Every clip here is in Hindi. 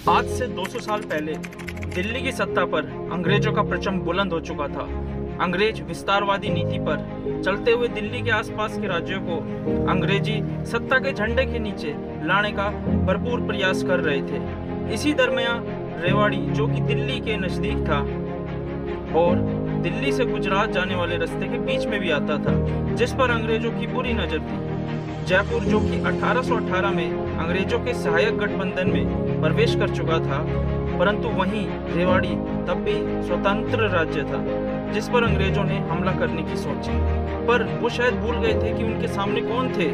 आज से 200 साल पहले दिल्ली की सत्ता पर अंग्रेजों का परचम बुलंद हो चुका था। अंग्रेज विस्तारवादी नीति पर चलते हुए दिल्ली के आसपास के राज्यों को अंग्रेजी सत्ता के झंडे के नीचे लाने का भरपूर प्रयास कर रहे थे। इसी दरमियान रेवाड़ी, जो कि दिल्ली के नजदीक था और दिल्ली से गुजरात जाने वाले रास्ते के बीच में भी आता था, जिस पर अंग्रेजों की बुरी नजर थी। जयपुर, जो कि 1818 में अंग्रेजों के सहायक गठबंधन में प्रवेश कर चुका था, परंतु वहीं रेवाड़ी तब भी स्वतंत्र राज्य था, जिस पर अंग्रेजों ने हमला करने की सोची। पर वो शायद भूल गए थे कि उनके सामने कौन थे।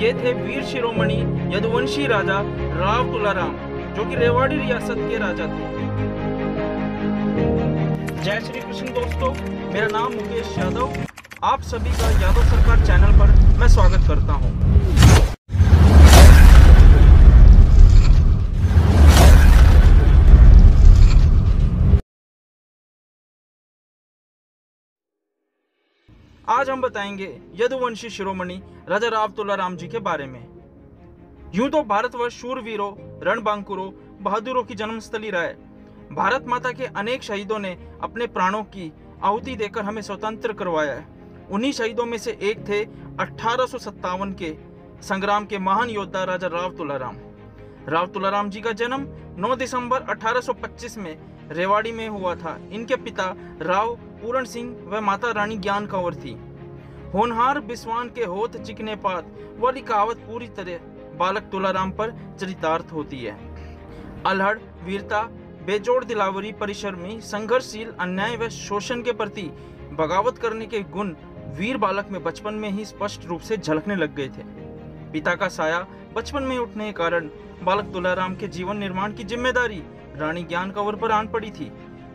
ये थे वीर शिरोमणि यदुवंशी राजा राव तुलाराम, जो कि रेवाड़ी रियासत के राजा थे। जय श्री कृष्ण दोस्तों, मेरा नाम मुकेश यादव। आप सभी का यादव सरकार चैनल पर मैं स्वागत करता हूं। आज हम बताएंगे यदुवंशी शिरोमणि राजा राव तुलाराम जी के बारे में। यूं तो भारतवर्ष शूरवीरों, रणबांकुरों, बहादुरों की जन्मस्थली रहा है। भारत माता के अनेक शहीदों ने अपने प्राणों की आहुति देकर हमें स्वतंत्र करवाया है। उन्हीं शहीदों में से एक थे 1857 के संग्राम के महान योद्धा राजा राव तुलाराम। राव तुलाराम जी का जन्म 9 दिसंबर 1825 में रेवाड़ी में हुआ था। इनके पिता राव पूरण सिंह व माता रानी ज्ञान कंवर थी। होनहार बिस्वान के होत चिकने पात वाली कहावत पूरी तरह बालक तुलाराम पर चरितार्थ होती है। अल्हड़, वीरता, बेजोड़ दिलावरी, परिश्रमी, संघर्षशील, अन्याय व शोषण के प्रति बगावत करने के गुण वीर बालक में बचपन में ही स्पष्ट रूप से झलकने लग गए थे। पिता का साया बचपन में उठने के कारण बालक तुलाराम के जीवन निर्माण की जिम्मेदारी रानी ज्ञान कंवर पर आन पड़ी थी।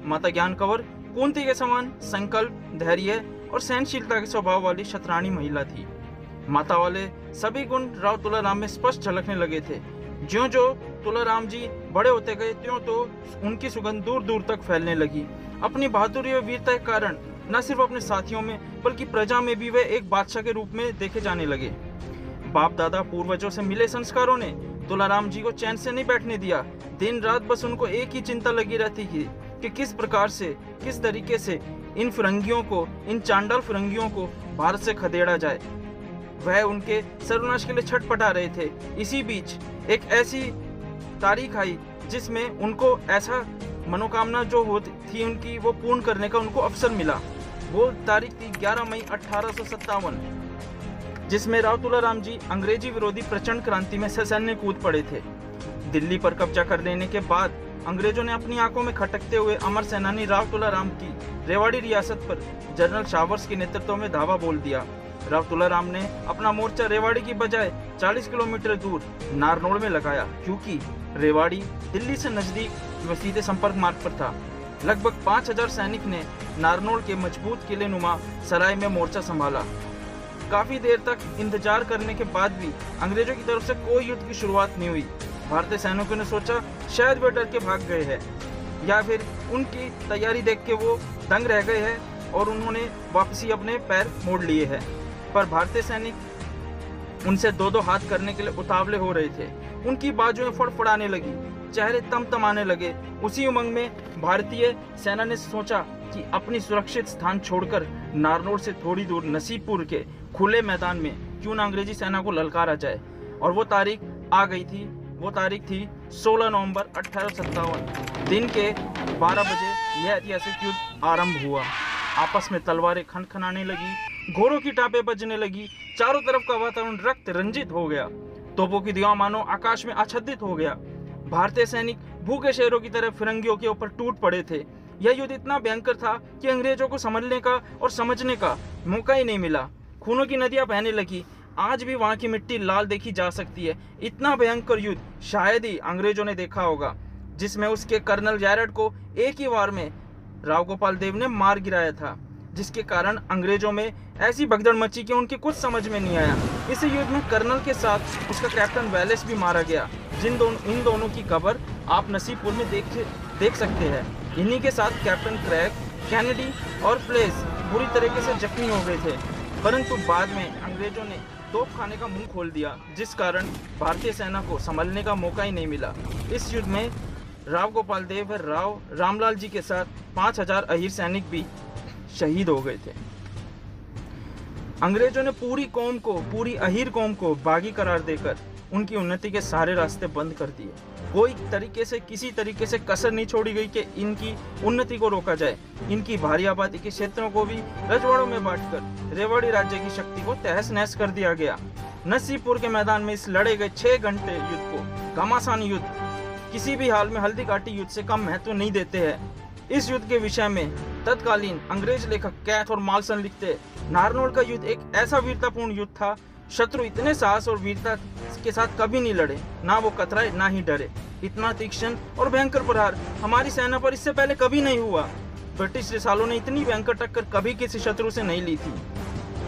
माता ज्ञान कंवर कुंती के समान संकल्प, धैर्य और सहनशीलता के स्वभाव वाली शतरानी महिला थी। माता वाले सभी गुण राव तुलाराम में स्पष्ट झलकने लगे थे। ज्यों ज्यों तुलाराम जी बड़े होते गए, त्यों तो उनकी सुगंध दूर दूर तक फैलने लगी। अपनी बहादुरी और वीरता के कारण न सिर्फ अपने साथियों में बल्कि प्रजा में भी वे एक बादशाह के रूप में देखे जाने लगे। बाप दादा पूर्वजों से मिले संस्कारों ने तुलाराम जी को चैन से नहीं बैठने दिया। दिन रात बस उनको एक ही चिंता लगी रहती थी कि किस प्रकार से, किस तरीके से इन फिरंगियों को, इन चांडाल फिरंगियों को भारत से खदेड़ा जाए। वह उनके सर्वनाश के लिए छटपटा रहे थे। इसी बीच एक ऐसी तारीख आई जिसमें उनको ऐसा मनोकामना जो होती थी उनकी, वो पूर्ण करने का उनको अवसर मिला। वो तारीख थी 11 मई 1857, जिसमें राव तुलाराम जी अंग्रेजी विरोधी प्रचंड क्रांति में ससैन्य कूद पड़े थे। दिल्ली पर कब्जा कर लेने के बाद अंग्रेजों ने अपनी आंखों में खटकते हुए अमर सेनानी राव तुलाराम की रेवाड़ी रियासत पर जनरल शावर्स के नेतृत्व में धावा बोल दिया। राव तुलाराम ने अपना मोर्चा रेवाड़ी की बजाय 40 किलोमीटर दूर नारनौल में लगाया, क्योंकि रेवाड़ी दिल्ली से नजदीक व सीधे संपर्क मार्ग पर था। लगभग 5000 सैनिक ने नारनौल के मजबूत किले नुमा सराय में मोर्चा संभाला। काफी देर तक इंतजार करने के बाद भी अंग्रेजों की तरफ से कोई युद्ध की शुरुआत नहीं हुई। भारतीय सैनिकों ने सोचा शायद वे डर के भाग गए हैं, या फिर उनकी तैयारी देख के वो दंग रह गए हैं और उन्होंने वापसी अपने पैर मोड़ लिए हैं। पर भारतीय सैनिक उनसे दो दो हाथ करने के लिए उतावले हो रहे थे। उनकी बाजुएं फड़फड़ाने लगी, चेहरे तमतमाने लगे। उसी उमंग में भारतीय सेना ने सोचा कि अपनी सुरक्षित स्थान छोड़कर नारनौल से थोड़ी दूर नसीबपुर के खुले मैदान में क्यों न अंग्रेजी सेना को ललकारा जाए। और वो तारीख आ गई थी। वो तारीख थी 16 नवंबर 1857। दिन के 12 बजे यह ऐतिहासिक युद्ध आरंभ हुआ। आपस में तलवारें खनखनाने लगी, घोड़ों की टापें बजने लगी। चारों तरफ का वातावरण रक्त रंजित हो गया। तोपों की दीवार मानो आकाश में आच्छादित हो गया। भारतीय सैनिक भूखे शेरों की तरह फिरंगियों के ऊपर टूट पड़े थे। यह युद्ध इतना भयंकर था कि अंग्रेजों को संभलने का और समझने का मौका ही नहीं मिला। खूनों की नदियां बहने लगी। आज भी वहां की मिट्टी लाल देखी जा सकती है। इतना भयंकर युद्ध शायद ही अंग्रेजों ने देखा होगा, जिसमें उसके कर्नल जैरेड को एक ही वार में राव गोपाल देव ने मार गिराया था, जिसके कारण अंग्रेजों में ऐसी भगदड़ मची कि उनके कुछ समझ में नहीं आया। इस युद्ध में कर्नल के साथ उसका कैप्टन वेलेस भी मारा गया। इन दोनों की खबर आप नसीबपुर में देख सकते हैं। इन्हीं के साथ कैप्टन क्रैग, कैनेडी और प्लेस बुरी तरीके से जख्मी हो गए थे। परंतु बाद में अंग्रेजों ने तोप खाने का मुंह खोल दिया, जिस कारण भारतीय सेना को संभलने का मौका ही नहीं मिला। इस युद्ध में राव गोपाल देव व राव रामलाल जी के साथ 5000 अहीर सैनिक भी शहीद हो गए थे। अंग्रेजों ने पूरी अहीर कौम को बागी करार देकर उनकी उन्नति के सारे रास्ते बंद कर दिए। किसी तरीके से कसर नहीं छोड़ी गई कि इनकी उन्नति को रोका जाए। इनकी भारी आबादी के क्षेत्रों को भी रजवाड़ों में बांटकर रेवाड़ी राज्य की शक्ति को तहस नहस कर दिया गया। नसीबपुर के मैदान में इस लड़े गए 6 घंटे युद्ध को घमासान युद्ध, किसी भी हाल में हल्दी घाटी युद्ध से कम महत्व नहीं देते हैं। इस युद्ध के विषय में तत्कालीन अंग्रेज लेखक कैथ और मालसन लिखते, नारनौल का युद्ध एक ऐसा वीरतापूर्ण युद्ध था, शत्रु इतने साहस और वीरता के साथ कभी नहीं लड़े, ना वो कतराए ना ही डरे। इतना तीक्ष्ण और भयंकर प्रहार हमारी सेना पर इससे पहले कभी नहीं हुआ। ब्रिटिश रिसालों ने इतनी भयंकर टक्कर कभी किसी शत्रु से नहीं ली थी।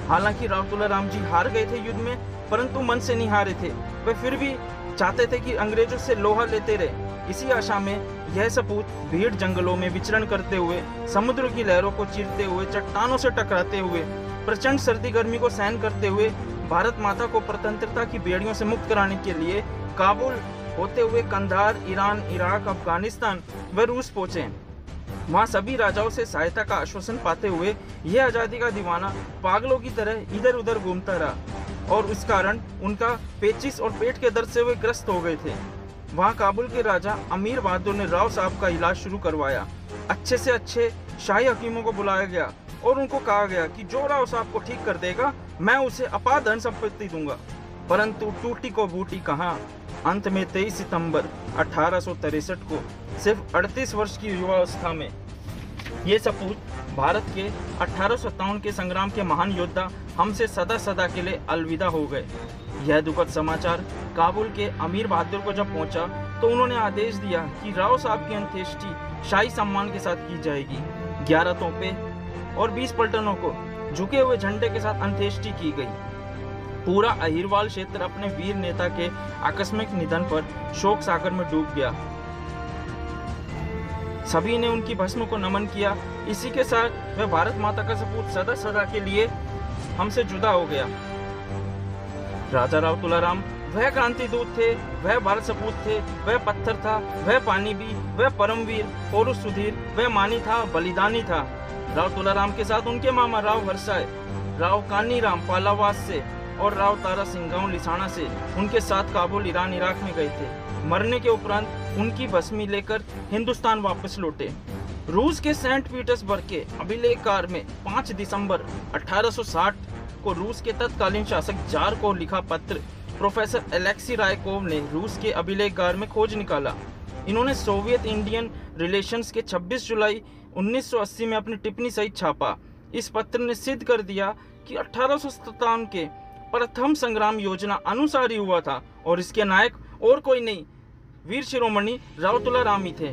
हालांकि राव तुलाराम जी हार गए थे युद्ध में, परंतु मन से नहीं हारे थे। वे फिर भी चाहते थे कि अंग्रेजों से लोहा लेते रहे। इसी आशा में यह सपूत भीड़ जंगलों में विचरण करते हुए, समुद्र की लहरों को चीरते हुए, चट्टानों से टकराते हुए, प्रचंड सर्दी गर्मी को सहन करते हुए भारत माता को स्वतंत्रता की बेड़ियों से मुक्त कराने के लिए काबुल होते हुए कंधार, ईरान, इराक, अफगानिस्तान व रूस पहुंचे। वहां सभी राजाओं से सहायता का आश्वासन पाते हुए यह आजादी का दीवाना पागलों की तरह इधर उधर घूमता रहा और इस कारण उनका पेचिस और पेट के दर्द से वे ग्रस्त हो गए थे। वहां काबुल के राजा अमीर बहादुर ने राव साहब का इलाज शुरू करवाया। अच्छे से अच्छे शाही हकीमों को बुलाया गया और उनको कहा गया कि जो राव साहब को ठीक कर देगा मैं उसे अपार धन संपत्ति दूंगा। परंतु टूटी को बूटी कहाँ। अंत में 23 सितंबर 1863 को सिर्फ 38 वर्ष की युवावस्था में ये सपूत भारत के 1857 के संग्राम के महान योद्धा हमसे सदा सदा के लिए अलविदा हो गए। यह दुखद समाचार काबुल के अमीर बहादुर को जब पहुंचा तो उन्होंने आदेश दिया कि राव साहब की अंत्येष्टि शाही सम्मान के साथ की जाएगी। 11 तोपे और 20 पलटनों को झुके हुए झंडे के साथ अंत्येष्टि की गई। पूरा अहीरवाल क्षेत्र अपने वीर नेता के आकस्मिक निधन पर शोक सागर में डूब गया। सभी ने उनकी भस्म को नमन किया। इसी के साथ वह भारत माता का सपूत सदा सदा के लिए हमसे जुदा हो गया। राजा राव तुलाराम वह क्रांति दूत थे, वह भारत सपूत थे, वह पत्थर था, वह पानी भी, वह परमवीर, पौरुष सुधीर, वह मानी था, बलिदानी था। राव तुलाराम के साथ उनके मामा राव हरसाय, राव कानीराम पालावास से और राव तारा सिंह गांव लिसाणा से उनके साथ काबुल, ईरान, इराक में गए थे। मरने के उपरांत उनकी भस्मी लेकर हिंदुस्तान वापस लौटे। रूस के सेंट पीटर्सबर्ग के अभिलेखकार में 5 दिसंबर 1860 को रूस के तत्कालीन शासक जार को लिखा पत्र प्रोफेसर एलेक्सी रायकोव ने रूस के अभिलेखगार में खोज निकाला। इन्होंने सोवियत इंडियन रिलेशंस के 26 जुलाई 1980 में अपनी टिप्पणी सहित छापा। इस पत्र ने सिद्ध कर दिया कि 1857 के प्रथम संग्राम योजना अनुसार ही हुआ था और इसके नायक और कोई नहीं, वीर शिरोमणि राव तुलाराम ही थे।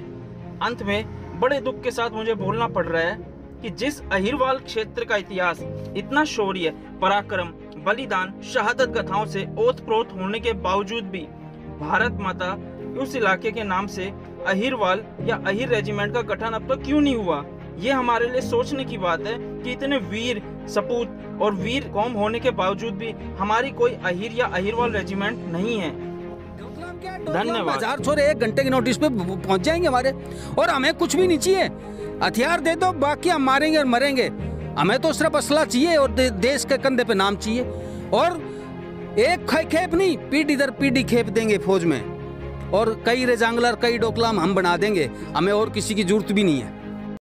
अंत में बड़े दुख के साथ मुझे बोलना पड़ रहा है कि जिस अहीरवाल क्षेत्र का इतिहास इतना शौर्य, पराक्रम, बलिदान, शहादत गाथाओं से ओतप्रोत होने के बावजूद भी भारत माता उस इलाके के नाम से अहीरवाल या अहीर रेजिमेंट का गठन अब तक क्यों नहीं हुआ। ये हमारे लिए सोचने की बात है कि इतने वीर सपूत और वीर कौम होने के बावजूद भी हमारी कोई अहीर या अहीरवाल रेजिमेंट नहीं है। धन्यवाद। 1000 छोरे 1 घंटे की नोटिस पे पहुंच जाएंगे हमारे, और हमें कुछ भी नहीं चाहिए। हथियार दे दो, बाकी हम मारेंगे और मरेंगे। हमें तो सिर्फ असला चाहिए और देश के कंधे पे नाम चाहिए। और एक खेप नहीं, पीढ़ी दर पीढ़ी खेप देंगे फौज में, और कई रेजांगलर, कई डोकलाम हम बना देंगे। हमें और किसी की जरूरत भी नहीं है।